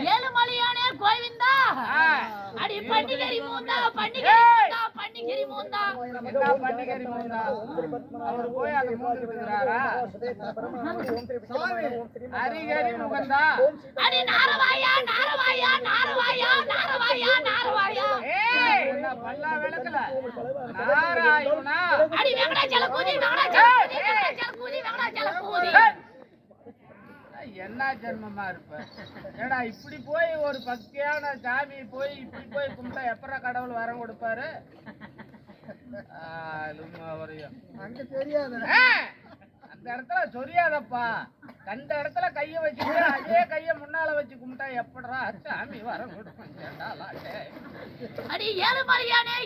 ஏழுமலையானே கோவிந்தா அடி பண்டிகரி மூந்தா பண்டிகரி மூந்தா அவர் போய் அந்த மூந்து இருக்கிறாரா ஹரிஹரி முகந்தா அடி நாரவாயா என்ன பல்லா விளக்கல நாராயணா அடி வெங்கடாச்சல கூதி என்ன ஜென்மமா இருப்ப ஏடா இப்படி போய் ஒரு பக்தியான சாமி போய் இப்படி போய் கும்பிட்டா எப்பற கடவுள் வரம் கொடுப்பாரு அங்க தெரியாது அந்த இடத்துல சொரியாதப்பா கண்ட இடத்துல கைய வச்சுட்டு அதே கைய முன்னால வச்சு கும்பிட்டா எப்படா சாமி வரம் கொடுப்பேன் அடி ஏழுமலையானே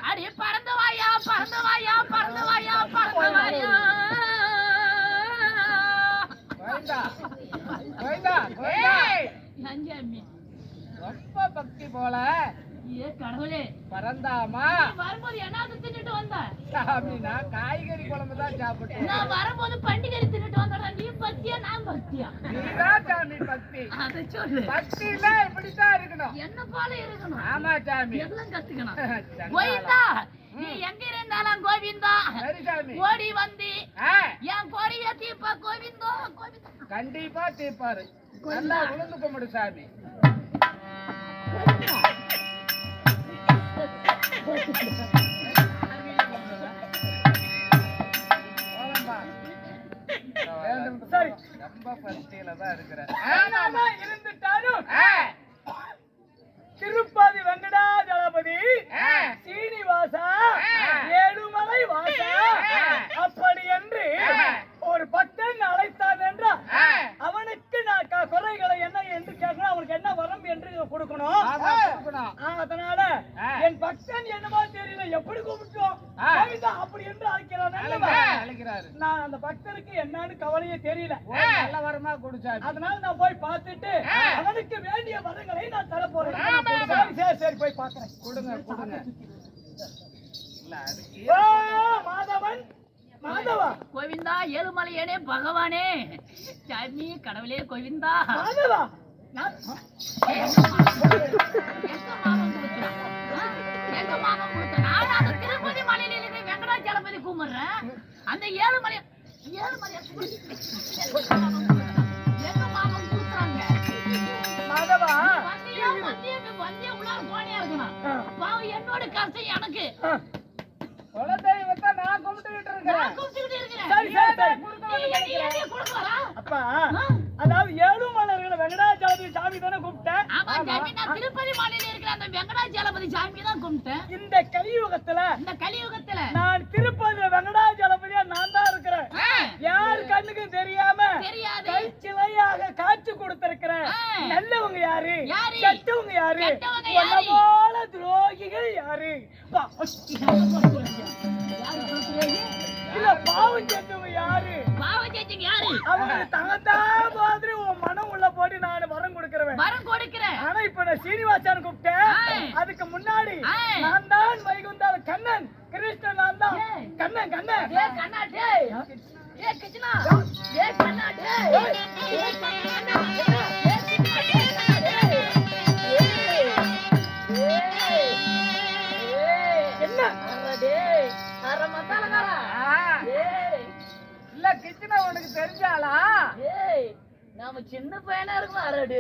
அடி பறந்து வாயா ரொம்ப பக்தி போல கடவுளே பறந்தாமா வரும்போது என்ன தின்னுட்டு வந்த சாமி நான் காய்கறி குழம்பு தான் சாப்பிட்டேன் நான் வரும்போது பண்டிகை தின்னுட்டு வந்தடா நீ பக்தியா நான் பக்தியா நீதான் சாமி பக்தி அத சொல்லு பக்தினா இப்படித்தான் இருக்கணும் என்ன போல இருக்கணும் ஆமா சாமி எல்லாம் கத்துக்கணும் கோவிந்தா நீ எங்க இருந்தாலும் கோவிந்தா சரி சாமி ஓடி வந்து என் கோரிய தீப்பா கோவிந்தா கண்டிப்பா தீப்பாரு நல்லா உளுந்து கும்பிடு சாமி ரொம்ப பக்தியில தான் இருக்கிறேன் இருந்துட்டாலும் திருப்பதி வெங்கடாஜலபதி சீனிவாசா ஏழுமலை வாசா அப்படி என்று ஒரு பக்தன் அழைத்தான் என்றால் அவனுக்கு நான் குறைகளை என்ன என்று கேட்கணும் அவனுக்கு என்ன வரம் என்று கொடுக்கணும் அதனால என் பக்தன் என்னமோ தெரியல எப்படி கூப்பிட்டோம் அப்படி என்று அழைக்கிறார் நான் அந்த பக்தனுக்கு என்னன்னு கவலையே தெரியல நல்ல வரமா கொடுத்தாரு அதனால நான் போய் பார்த்துட்டு அவனுக்கு வேண்டிய வரங்களை நான் தர போறேன் சரி போய் பார்க்கிறேன் கொடுங்க மாதவன் மாதவா கோவிந்தா ஏழுமலையானே பகவானே சாமி கடவுளே கோவிந்தா மாதவா எங்க மாமன் கொடுத்தான் நான் அந்த திருப்பதி மலையில இருக்கிற வெங்கடாச்சலபதி கும்பிடுறேன் அந்த ஏழுமலை எங்க மாமன் கொடுத்தாங்க மாதவா வந்திய உள்ளார போனியா இருக்கணும் பாவம் என்னோட கஷ்டம் எனக்கு குலதெய்வத்தை நான் கும்பிட்டுக்கிட்டு இருக்கிறேன் அப்பா அதாவது ஏழுமலையானே வெங்கடாச்சலபதி சாமி தானே கூப்பிட்டேன் ஆமா சாமி நான் திருப்பதி மலையில இருக்கிற அந்த வெங்கடாச்சலபதி சாமி தான் கும்பிட்டேன் இந்த கலியுகத்துல நான் திருப்பதி வெங்கடாச்சலபதியா நான் தான் இருக்கிறேன் யார் கண்ணுக்கு தெரியாம சிலையாக காட்சி கொடுத்திருக்கிறேன் நல்லவங்க யாரு கெட்டவங்க யாரு போல துரோகிகள் யாரு இல்ல பாவம் செஞ்சவங்க யாரு அவங்க தங்கத்தான் மாதிரி உன் மனம் உள்ள போட்டு நான் வரம் கொடுக்கிறேன் ஆனா இப்ப நான் சீனிவாசன் கூப்பிட்டேன் அதுக்கு முன்னாடி நான் தான் வைகுந்தால கண்ணன் கிருஷ்ணன் நான் தான் கண்ணன் இல்ல கிச்சனா உனக்கு தெரிஞ்சாளா நாம சின்ன பையனா இருக்கும் அரடு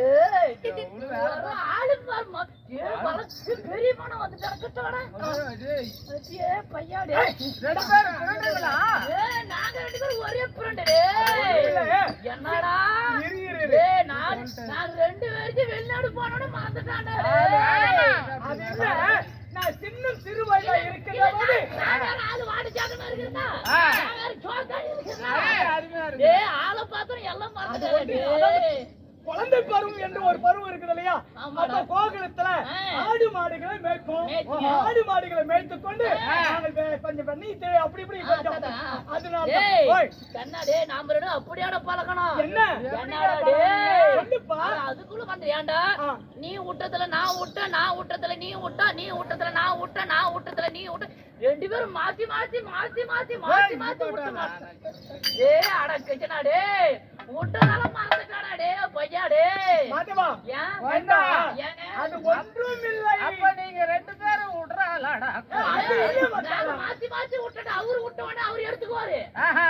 ஆளுக்கு பெரிய பணம் வந்து கிடக்கட்டோட பையாடு நாங்க 2 பேரும் ஒரே ஃப்ரெண்டு என்னடா நான் 2 பேருக்கு வெளிநாடு போனோட மறந்துட்டாண்டா நான் சின்ன சிறு வயதா இருக்கிறது ஆளு வாடிச்சாக்கனா இருக்குதா ஆளை பார்த்தோம் எல்லாம் மறந்துட்டாங்க குழந்தை பருவம் என்று ஒரு பருவம் இருக்குது இல்லையா அப்ப கோகுலத்துல ஆடு மாடுகளை மேய்ப்போம் ஆடு மாடுகளை மேய்த்துக் கொண்டு கொஞ்சம் பண்ணி அப்படி இப்படி அதனால கண்ணாடே நாம ரெண்டும் அப்படியான பழக்கணும் என்ன அதுக்குள்ள வந்து ஏன்டா நீ விட்டதுல நான் விட்டேன் நான் விட்டதுல நீ விட்டா நீ விட்டதுல நான் விட்டேன் நான் விட்டதுல நீ விட்ட 2 பேரும் மாத்தி விட்டு ஏ அட கிச்சனாடே விட்டதால மறந்துட்டாடா டே பையாடே மாதவா அது ஒன்றும் இல்லை அப்ப நீங்க 2 பேரும் விடுறாளாடா மாத்தி விட்டுட்டு அவரு விட்டவனே அவரு எடுத்துக்குவாரு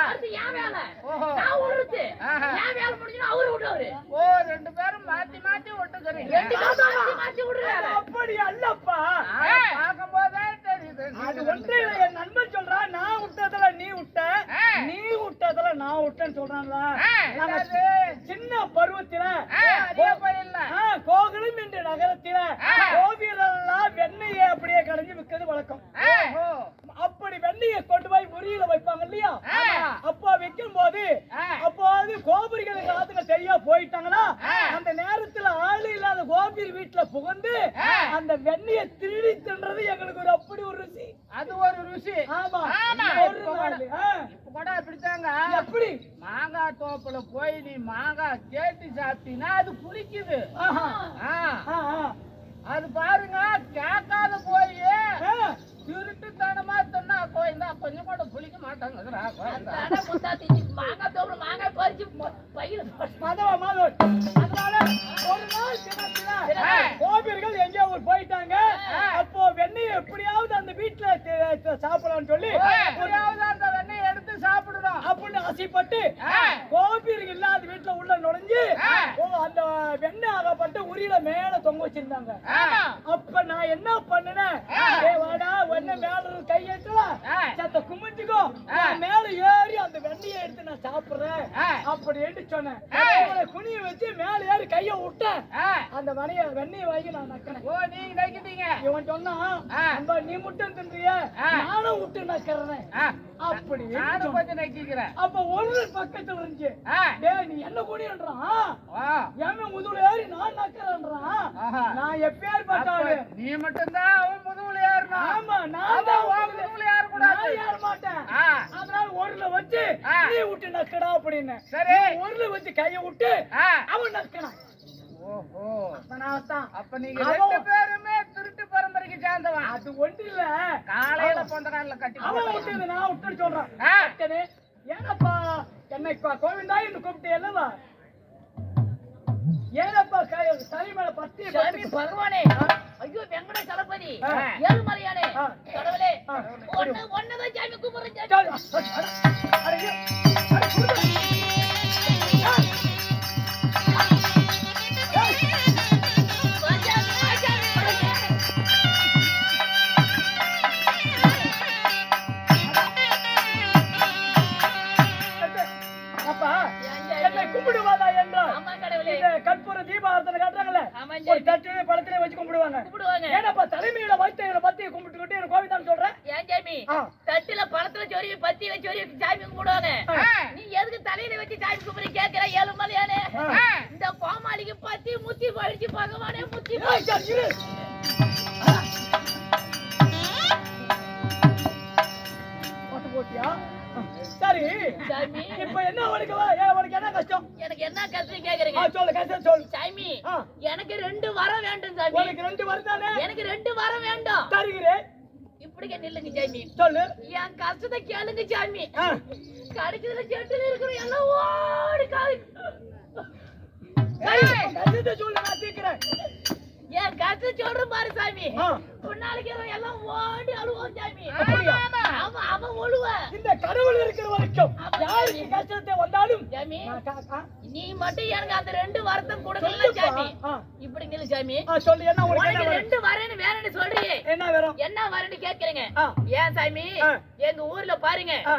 அடுத்து என் வேலை நான் விடுறது என் வேலை முடிஞ்சுன்னா அவரு விடுவாரு ஓ 2 பேரும் மாத்தி விட்டுக்கிறீங்க 2 பேரும் மாத்தி விடுறாரு அப்படி அல்லப்பா பார்க்கும்போதே தெரியுது அது ஒன்றே என் நண்பன் சொல்றான் நான் விட்டதுல நீ விட்ட நீ விட்டதுல நான் விட்டேன்னு சொல்றான்ல சின்ன பருவத்தில கோகுலம் என்ற நகரத்தில கோவிலெல்லாம் வெண்ணெயை அப்படியே கடைஞ்சு விற்கிறது வழக்கம் அப்படி வெண்ணெயை கொண்டு போய் முறியில வைப்பாங்க இல்லையா அப்போ வைக்கும் போது அப்போது கோபுரிகளுக்கு ஆத்துங்க சரியா போயிட்டாங்கன்னா அந்த நேரத்துல ஆளு இல்லாத கோபுரி வீட்டுல புகுந்து அந்த வெண்ணெயை திருடி தின்றது எங்களுக்கு ஒரு அப்படி ஒரு ருசி அது ஒரு ருசி ஆமா இப்ப கூட அப்படித்தாங்க எப்படி மாங்காய் தோப்புல போய் நீ மாங்காய் கேட்டு சாப்பிட்டீங்கன்னா அது புளிக்குது அது பாருங்க கேட்காத போய் திருட்டுத்தனமா சொன்னா கோயிந்தா கொஞ்சம் கூட புளிக்க மாட்டாங்க மாங்காய் தோப்புல மாங்காய் பறிச்சு பையில அதனால ஒரு நாள் தினத்துல கோபியர்கள் எங்கேயோ போயிட்டாங்க அப்போ வெண்ணெய் எப்படியாவது அந்த வீட்டுல சாப்பிடலாம்னு சொல்லி எப்படியாவது அந்த வெண்ணெய் எடுத்து சாப்பிடணும் அப்படின்னு ஆசைப்பட்டு கோபியர்கள் இல்லாத வீட்டுல உள்ள நுழைஞ்சு அந்த வெண்ணெய் ஆகப்பட்டு உரியில மேல தொங்க வச்சிருந்தாங்க அப்ப நான் என்ன பண்ணினேன் வாடா வெண்ணெய் மேல கையெட்டலாம் சத்த குமிஞ்சுக்கோ மேல ஏறி அந்த வெண்ணெயை எடுத்து நான் சாப்பிடுறேன் அப்படி என்று சொன்னேன் குனிய வச்சு மேல ஏறி கைய விட்டேன் அந்த வெண்ணெயை வாங்கி நான் நக்கினேன் ஓ நீங்க நக்கிட்டீங்க இவன் சொன்னான் நீ முட்டம் தின்றிய நானும் விட்டு நக்கிறேன் அப்படி நானும் கொஞ்சம் நக்கிக்கிறேன் அப்ப ஒரு பக்கத்துல இருந்துச்சு நீ என்ன கூடியன்றான் ஏன் முதுகுல ஏறி நான் நக்கிறேன்றான் நான் எப்பயாரு பார்த்தாரு நீ மட்டும்தான் அவன் முதுகுல ஏறணும் ஆமா நான் முதுகுல ஏற கூடாது ஏற மாட்டேன் அதனால ஒருல வச்சு நீ விட்டு நக்கடா அப்படின்னு சரி ஒருல வச்சு கைய விட்டு அவன் நக்கனா ஓஹோ அப்ப நீங்க 2 பேருமே திருட்டு பரம்பரைக்கு சேர்ந்தவன் அது ஒன்று இல்ல காலையில பொந்த கால கட்டி அவன் விட்டு நான் விட்டு சொல்றேன் ஏனப்பா என்னை கோவிந்தா என்று கூப்பிட்டு என்னவா ஏனப்பா தலை மேல பத்தி பகவானே ஐயோ வெங்கட சலபதி ஏழுமலையானே கடவுளே ஒன்னதான் சாமி கும்பிடுறேன் கும்பிடுவாதா என்றால் கற்பூர தீபாரத்தனை காட்டுறாங்கல்ல ஒரு தட்டிலே பழத்திலே வச்சு கும்பிடுவாங்க ஏனப்பா தலைமையில வைத்த எங்களை பத்தி கும்பிட்டுக்கிட்டு எனக்கு கோவிதான் சொல்றேன் ஏன் சாமி தட்டுல பழத்துல சொரிய பத்தி வச்சு சொரிய சாமி கும்பிடுவாங்க நீ எதுக்கு தலையில வச்சு சாமி கும்பிடு கேட்கிற ஏழுமலையானே இந்த கோமாளிக்கு பத்தி முத்தி போயிடுச்சு பகவானே முத்தி போட்டியா சரி இப்ப என்ன உனக்கு என்ன கஷ்டம் எனக்கு என்ன கஷ்டம் கேக்குறீங்க சொல்லு கஷ்டம் சொல்லு சாமி எனக்கு 2 வரம் வேண்டும் சாமி உனக்கு 2 வரம் தானே எனக்கு 2 வரம் வேண்டும் தருகிறேன் இப்படியே நில்லுங்க சாமி சொல்லு என் கஷ்டத்தை கேளுங்க சாமி கடைக்குதுல செட்டுல இருக்கிற எல்லாம் ஓடி கஷ்டத்தை சொல்லு நான் தீக்கிறேன் என் கஷ்டம் சொல்றேன் பாரு சாமி பொண்ணாளுக்கு எல்லாம் ஓடி அழுவோம் சாமி. அப்படியா? அவன் ஒழுவ இந்த கடவுள் இருக்கிற வரைக்கும் யாருக்கு கஷ்டத்தை வந்தாலும் சாமி ஆ, நீ மட்டும் எனக்கு அந்த 2 வாரத்தை கொடுக்கல சாமி. ஆ, இப்படி நில்லு சாமி. சொல்லு என்ன உனக்கு என்ன உனக்கு வேணும்? 2 வரேன்னு வேறன்னு சொல்றியே, என்ன வேணும்? என்ன வரேன்னு கேக்குறீங்க. ஆ, ஏன் சாமி ஆ. எங்க ஊர்ல பாருங்க, ஆ,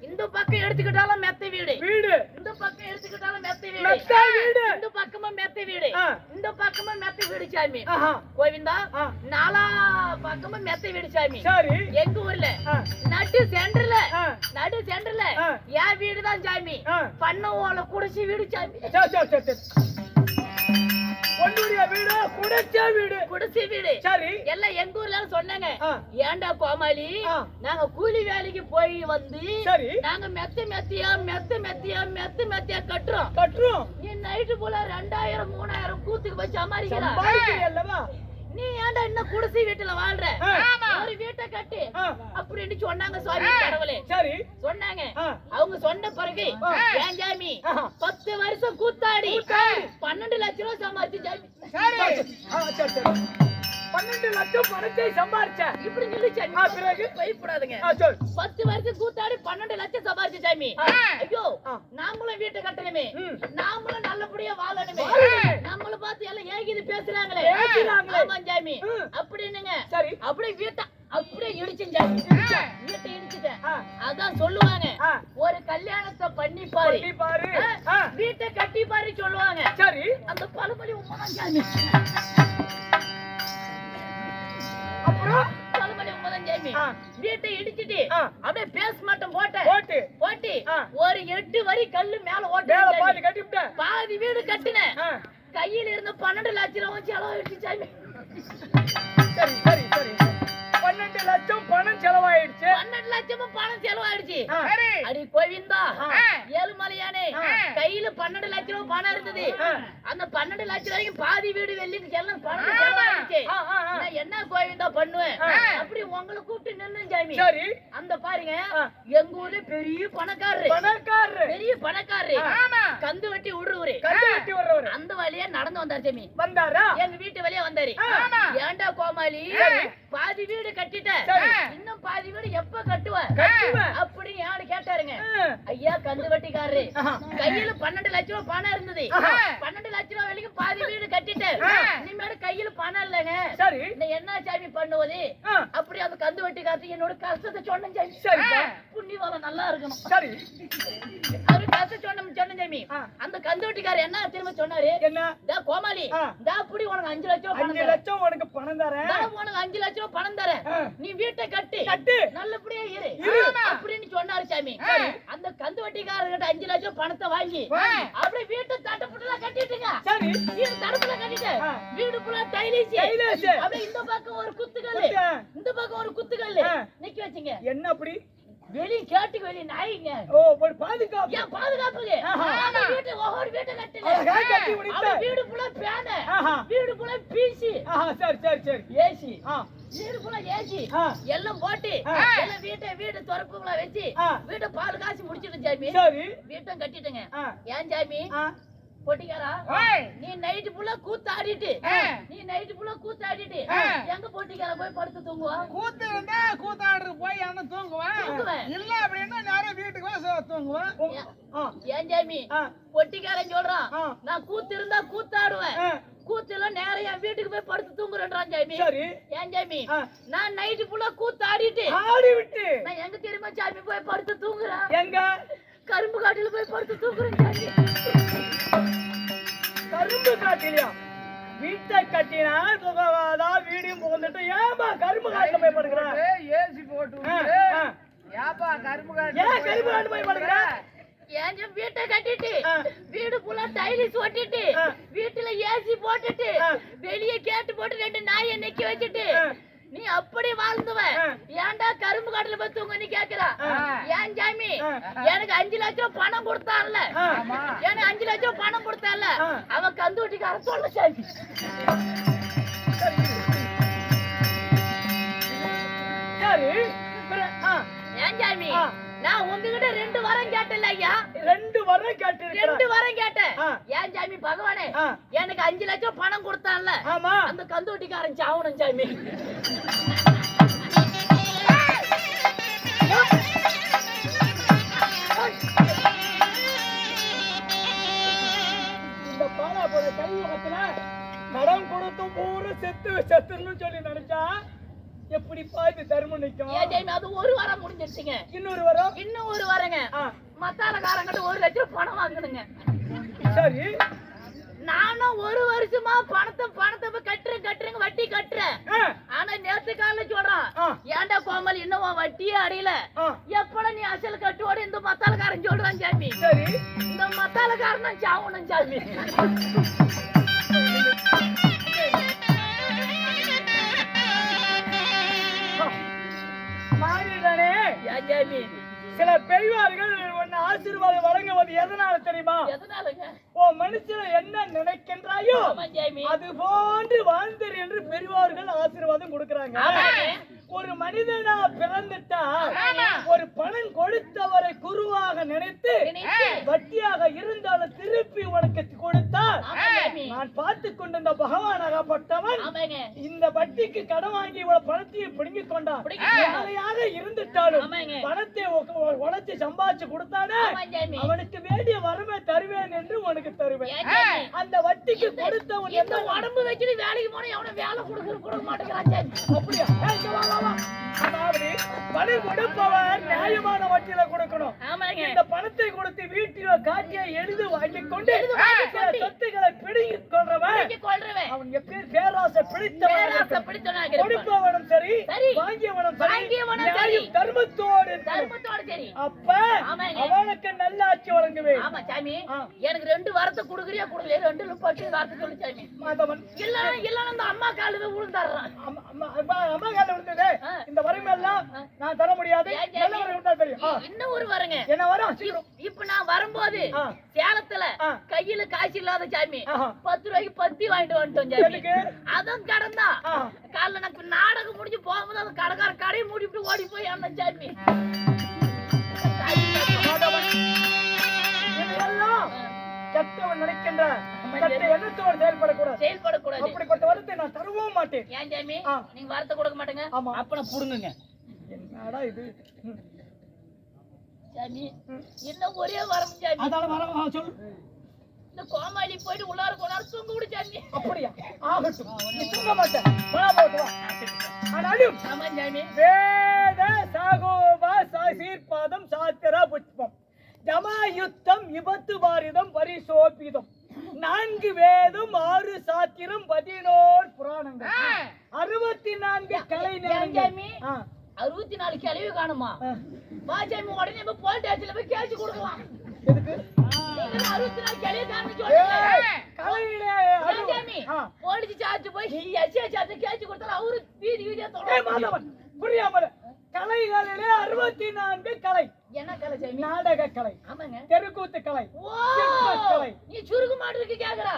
இந்த பக்கம் எடுத்துக்கிட்டாலும் மெத்த வீடு, வீடு இந்த பக்கம் எடுத்துக்கிட்டாலும் மெத்த வீடு, மெத்த வீடு. இந்த பக்கமும் மெத்த வீடு, ஆ. இந்த பக்கமும் மெத்த வீடு சாமி. ஆஹா, கோவிந்தா ஆ. நாலா பக்கமும் மெத்த வீடு சாமி. சரி. எங்க ஊர்ல ஆ, நடு சென்டர்ல ஆ, ஆ. என் வீடுதான் சாமி. ஆ. பண்ண ஓல குடிச்சு வீடு சாமி. சரி. உன்னுடைய வீடு குடிச்ச வீடு. குடிசை வீடு சரி. எல்லாம் எங்க ஊர்ல சொன்னாங்க. ஆ. ஏன்டா கோமாளி, ஆ. நாங்க கூலி வேலைக்கு போய் வந்து சரி. நாங்க மெத்த மெத்தியா கட்டுறோம். கட்டுறோம். நீ நைட்டு போல 2000 3000 கூத்துக்கு போய் சமாளிக்கிற. சம்பாதிக்கிறீ அல்லவா? நீ ஏன்டா இன்னும் குடிசை வீட்டுல வாழ்ற? ஆ. ஒரு வீட்டை கட்டு ஆ. அப்படின்னு சொன்னாங்க சுவாமி கடவுளே. சரி. சொன்னாங்க. ஆ. அவங்க சொன்ன பிறகு ஆ. ஏன் சாமி ஆஹா. 10 வருஷம் கூத்தாடி 12 லட்சம் ரூபாய் சம்பாதிச்சு சாமி. சரி. 12 லட்சம் பணத்தை சம்பாரிச்ச. இப்படி நில்லு சாமி. பிறகு பயப்படாதுங்க. சொல். 10 வருஷம் கூத்தாடி 12 லட்சம் சம்பாதிச்சு சாமி. ஆ. ஐயோ ஆ. நாமளும் வீட்டை கட்டணுமே, ம். நாமளும் நல்லபடியா வாழணுமே, வாழணுமே. நம்மள பார்த்து எல்லாம் ஏகிது பேசுறாங்களே. பேசுறாங்களே. ஆமா சாமி. ம். அப்படின்னுங்க. சரி. அப்படியே வீட்டை அப்படியே இடிச்சேன் சாமி. வீட்டை இடிச்சிட்டேன். ஆ. அதான் சொல்லுவாங்க, ஆ. ஒரு கல்யாணத்தை பண்ணி பாரு, பண்ணி பாரு. ஆ. ஆ. வீட்டை கட்டி பாரு சொல்லுவாங்க. சரி. அந்த பழமொழி உண்மைதான் சாமி. அப்புறம் பழமொழி உண்மைதான் சாமி. ஆ. வீட்டை இடிச்சிட்டு ஆ. அப்படியே பேஸ் மட்டும் போட்டு போட்டு ஆ. ஒரு 8 வரி கல்லு மேல மேல ஓட்டு பாதி கட்டி விட்ட. பாதி வீடு கட்டினேன். ஆ. கையில இருந்து 12 லட்சம் ரூபாய் செலவாயிடுச்சு சாமி. சரி. 12 லட்சம் பணம் செலவாயிடுச்சு. 12 லட்சமும் பணம் செலவாயிடுச்சு. ஆ. அடி கோவிந்தா, ஆ. ஏழுமலையானே, ஆ. கையில 12 லட்சம் ரூபாய் பணம் இருந்தது. ஆ. அந்த 12 லட்சம் ரூபாய்க்கு பாதி வீடு வெள்ளிக்கு எல்லாம் பணம் செலவாயிடுச்சு. ஆ. நான் என்ன கோவிந்தா பண்ணுவேன்? ஆ. அப்படி உங்களை கூப்பிட்டு நின்னு சாமி. சரி. அந்த பாருங்க, ஆ. எங்க ஊர்ல பெரிய பணக்காரரு, பணக்காரரு. பெரிய பணக்காரரு, ஆமா. கந்து வட்டி விடுறவரு, கட்டி வெட்டி வர்றவரு அந்த வழியா நடந்து வந்தார் சாமி. வந்தாரா? எங்க வீட்டு வழியா வந்தாரு. ஆமா. ஏன்டா கோமாளி, சரி. பாதி வீடு கட்டிட்ட, சரி. இன்னும் பாதி வீடு எப்ப கட்டுவ கட்டுவேன். அப்படி யாரு கேட்டாருங்க. ஆ. ஐயா கந்து வட்டிக்காரரு, ஆஹா. கையில 12 லட்சம் ரூபாய் பணம் இருந்தது. ஆஹா. 12 லட்சம் ரூபாய் வரைக்கும் பாதி வீடு கட்டிட்டு ஆ. இனிமேல் கையில பணம் இல்லைங்க, சரி. நான் என்ன சாமி பண்ணுவது? ஆ. அப்படி அந்த கந்து வட்டிக்காரருக்கு என்னோட கஷ்டத்தை சொன்னேன் சாமி. சரிப்பா. புண்ணியவாளம் நல்லா இருக்கணும். சரி. அவரு கஷ்டம் சொன்ன சாமி. ஆ. அந்த கந்து வட்டிக்காரர் என்ன திரும்ப சொன்னாரு? என்ன? டா கோமாளி, ஆ. டா புடி உனக்கு 5 லட்சம் ரூபாய் பணம் 5 தரேன். லட்சம் உனக்கு பணம் தரேன். டா உனக்கு 5 லட்சம் ரூபாய் பணம் தரேன். ஆ. நீ வீட்டை கட்டு கட்டு. நல்லபடியா இரு இரு. அப்படின்னு சொன்னாரு சாமி. சரி. அந்த கந்து வட்டிக்காரர்கிட்ட 5 லட்சம் பணத்தை வாங்கி வாங்கி. அப்படியே வீட்டை தட்டப்புட்டுல கட்டிட்டுங்க. சரி. வீடு தடுப்புல கட்டிட்டு ஆ. வீடு ஃபுல்லா டைலிஸ். டைலிஸ். அப்படியே இந்த பக்கம் ஒரு குத்துக்கல், குத்து. இந்த பக்கம் ஒரு குத்துக்கல் ஆ. நிக்க வச்சுங்க. என்ன அப்படி? வெளிய கேட்டுக்கு வெளிய நாய்ங்க. ஓ, ஒரு பாதுகாப்பு. ஏன் பாதுகாப்புக்கு? ஆஹா. அந்த வீட்டு ஒவ்வொரு வீட்டை கட்டுங்க. அழகா கட்டி முடித்த. அப்படியே வீடு ஃபுல்லா பேன, ஆஹா. வீடு ஃபுல்லா பீசி, ஆஹா, சரி. ஏசி, ஆ. வீடு ஃபுல்லா ஏசி ஆ. எல்லாம் போட்டு ஆ. எல்லாம் வீடு திறப்புங்களா வச்சு ஆ. வீட்டை பால் காசு முடிச்சிட்டு சாமி. சரி. வீட்டும் கட்டிட்டுங்க. ஆ. ஏன் சாமி ஆ. பொட்டிக்காரா, ஓய். நீ நைட்டு ஃபுல்லா கூத்தாடிட்டு ஆ. எங்க பொட்டிக்கார போய் படுத்து தூங்குவா? கூத்து இருந்தா கூத்தாடுறதுக்கு போய் என்ன தூங்குவேன், தூங்குவேன். இல்ல அப்படின்னா நேரம் வீட்டுக்கு போய் தூங்குவேன். ஆ. ஏன் சாமி ஆ. பொட்டிக்காரன் சொல்றான், ஆ. நான் கூத்து இருந்தா கூத்தாடுவேன், ஆ. கூத்துல நேரம் என் வீட்டுக்கு போய் படுத்து தூங்குறேன்றான் சாமி. சரி. ஏன் சாமி ஆ. நான் நைட்டு ஃபுல்லா கூத்தாடிட்டு ஆடி விட்டு. நான் எங்க தெரியுமா சாமி போய் படுத்து தூங்குறேன்? எங்க? கரும்பு காட்டுல போய் படுத்து தூங்குறேன் சாமி. கரும்பு காட்டிலையா? வீட்டை கட்டினா சுகவாதான் வீடியும் புகுந்துட்டு ஏமா கரும்பு காட்டுல போய் படுக்கிற? ஏசி போட்டு ஆ. விட்டு, ஆ. ஏப்பா கரும்பு ஏன் கரும்பு காட்டு போய் படுக்கிற? ஏன் சாமி வீட்டை கட்டிட்டு ஆ. வீடு ஃபுல்லா டைலிஸ் ஒட்டிட்டு ஆ. வீட்டுல ஏசி போட்டுட்டு ஆ. வெளியே கேட்டு போட்டு 2 நாயை நிக்க வச்சுட்டு ஆ. நீ அப்படி வாழ்ந்துவ. ஆ. ஏன்டா கரும்பு காட்டுல போய் தூங்க நீ கேக்குறா? ஆ. ஏன் சாமி ஆ. எனக்கு 5 லட்சம் பணம் கொடுத்தான்ல, ஆ. ஆமா. எனக்கு 5 லட்சம் பணம் கொடுத்தான்ல, ஆ. அவன் கந்து வட்டிக்கார சொல்ல சாமி. சரி. ஆ. ஏன் சாமி ஆ. நான் உங்ககிட்ட 2 வாரம் கேட்டல ஐயா, 2 வரம் கேட்டிருக்கிறேன். 2 வரம் கேட்டேன். ஆ. ஏன் சாமி பகவானே ஆ. எனக்கு 5 லட்சம் பணம் கொடுத்தான்ல ஆமா. அந்த கந்தூட்டிக்காரன் சாவணும் சாமி. இந்த பாலா போல கலியுகத்துல கடன் கொடுத்தும் பூரா செத்துன்னு சொல்லி நினைச்சா எப்படி பாத்து தர்மம் நிக்கும்? ஏன் சாமி அது ஒரு வாரம் முடிஞ்சிருச்சுங்க. இன்னொரு வரம். இன்னும் ஒரு வாரங்க. மத்தாலக்காரங்கிட்ட 1 லட்சம் பணம் வாங்கணுங்க. சரி. நானும் 1 வருஷமா பணத்தை கட்டுறேங்க வட்டி கட்டுறேன். ஆனா நேத்து காலைல சொல்றான், ஏன்டா கோமல் இன்னும் உன் வட்டியே அடையல, எப்பட நீ அசல் கட்டுவோட இந்த மத்தாலக்காரன் சொல்றான் சாமி. சரி. இந்த மத்தாலக்காரன் சாவணும் சாமி. மாறிடானே. ஏன் சாமி? சில பெரியவார்கள் உன்னை ஆசீர்வாதம் வழங்குவது எதனால தெரியுமா? எதனாலங்க? ஓ மனுஷனை என்ன நினைக்கின்றாயோ ஆமா சாமி. அது போன்று வாழ்ந்தர் என்று பெரியவார்கள் ஆசீர்வாதம் கொடுக்கறாங்க. ஒரு மனிதனா பிறந்துட்டா ஒரு பணம் கொடுத்தவரை குருவாக நினைத்து வட்டியாக இருந்தாலும் திருப்பி உனக்கு கொடுத்தால் நான் பார்த்து கொண்டிருந்த பகவானாகப்பட்டவன் இந்த வட்டிக்கு கடன் வாங்கி இவ்வளவு பணத்தையும் பிடுங்கிக் கொண்டான். ஏழையாக இருந்துட்டாலும் பணத்தை உழைச்சு சம்பாதிச்சு கொடுத்தானே அவனுக்கு வேண்டிய வரமே தருவேன் என்று உனக்கு தருவேன். அந்த வட்டிக்கு கொடுத்தவன் எந்த உடம்பு வச்சுட்டு வேலைக்கு போனா எவனும் வேலை கொடுக்க மாட்டேங்கிறான். அப்படியா? அதாவது பணம் கொடுப்பவர் நியாயமான வட்டியில கொடுக்கணும். இந்த பணத்தை கொடுத்து வீட்டில காட்டிய எழுது வாங்கி கொண்டு சொத்துக்களை பிடிங்கிக் கொள்றவன் அவன் எப்பேர் பேராசை பிடித்தவன். கொடுப்பவனும் சரி வாங்கியவனும் சரி தர்மத்தோடு சரி. அப்ப அவனுக்கு நல்ல ஆட்சி வழங்குவேன். ஆமா சாமி. எனக்கு 2 வாரத்தை கொடுக்குறியா கொடுக்கல 2 பட்டு வார்த்தை சொல்லு சாமி. இல்ல அந்த அம்மா காலுக்கு விழுந்தாடுறான். அம்மா கால விழுந்தது இந்த வறுமையெல்லாம் நான் தர முடியாது. இன்னும் ஒரு வரங்க. என்ன வரும்? இப்ப நான் வரும்போது சேலத்துல கையில காசு இல்லாத சாமி 10 ரூபாய்க்கு பத்தி வாங்கிட்டு வந்துட்டோம் சாமி. அதுவும் கடன் தான். காலைல எனக்கு நாடகம் முடிஞ்சு போகும்போது அந்த கடைக்கார கடையை மூடிட்டு ஓடி போய் அந்த சாமி. கெட்டவன் நினைக்கின்ற கெட்ட எண்ணத்தோடு செயல்படக்கூடாது. அப்படிப்பட்ட வரத்தை நான் தரவும் மாட்டேன். ஏன் சாமி? நீங்க வரத்தை கொடுக்க மாட்டேங்க. அப்ப நான் புடுங்குங்க. என்னடா இது? சாமி இன்னும் ஒரே வரம் சாமி. அதால வரம் சொல்லு. இந்த கோமாளி போயிட்டு உள்ளார கொண்டாரு தூங்க விடு சாமி. அப்படியா? ஆகட்டும். நீ தூங்க மாட்டேன். வா போட்டு வா. ஆனாலும் ஆமா சாமி. வேத சாகோபா சீர்பாதம் சாத்திர புஷ்பம் ஜமாயுத்தம் விபத்து பாரிதம் பரிசோபிதம் 4 வேதம் 6 சாத்திரம் 11 புராணங்கள் 64 கலை நேரங்கள். 64 கிளவி காணுமா? பாஜாமி உடனே போய் போலீஸ் ஸ்டேஷன்ல போய் கேஸ் கொடுக்கலாம். எதுக்கு? 64 கிளவி காணுன்னு சொல்லுங்க. கலையிலே பாஜாமி போலீஸ் சார்ஜ் போய் எஸ்ஏ சார்ஜ் கேஸ் கொடுத்தா அவரு வீடியோ மாதவன் புரியாமல கலைகளிலே 64 கலை. என்ன கலை சாமி? நாடக கலை. ஆமாங்க. தெருக்கூத்து கலை. கலை. நீ சுருக்கு மாட்டுக்கு கேக்குறா?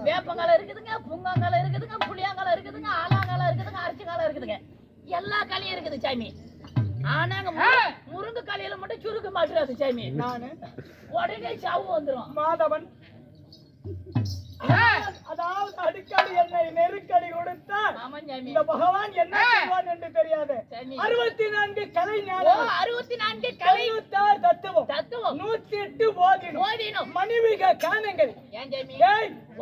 வேப்பங்கால இருக்குதுங்க, புங்காங்கால இருக்குதுங்க, புளியாங்கால இருக்குதுங்க, ஆலாங்கால இருக்குதுங்க, அரிசிங்கால இருக்குதுங்க. எல்லா கலையும் இருக்குது சாமி. ஆனாங்க முருங்க கலையில மட்டும் சுருக்கு மாட்டுறாது சாமி. நானு உடனே சாவு வந்துரும். மாதவன் அதாவது அடிக்கடி என்னை நெருக்கடி கொடுத்தார். இந்த பகவான் என்ன செய்வான் என்று தெரியாது. 64 கலை ஞானம் 64 கலை தத்துவம் 108 போதினும் மனைவிக காணங்கள். ஏன் சாமி?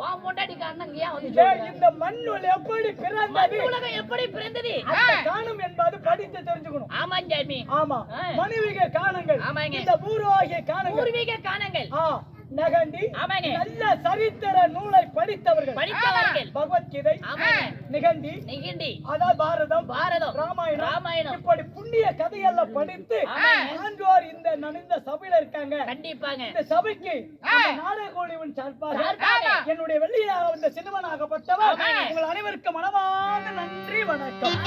வா முண்டாடி காரணங்க ஏன் வந்து இந்த மண்ணுல எப்படி பிறந்தது, உலகம் எப்படி பிறந்தது காணும் என்பது படித்து தெரிஞ்சுக்கணும். ஆமா சாமி. ஆமா. மனைவிக காணங்கள். ஆமாங்க. இந்த பூர்வீக காணங்கள். பூர்வீக காணங்கள். நகண்டி நல்ல சரித்திர நூலை படித்தவர்கள் பகவத்கீதை நிகண்டி அதாவது பாரதம் ராமாயணம் இப்படி புண்ணிய கதையெல்லாம் படித்து ஆண்டோர் இந்த நனிந்த சபையில இருக்காங்க. கண்டிப்பாங்க. இந்த சபைக்கு நாடகோடிவன் சார்பாக என்னுடைய வெள்ளியாக இந்த சின்னவனாகப்பட்டவர் உங்கள் அனைவருக்கும் மனமார்ந்த நன்றி வணக்கம்.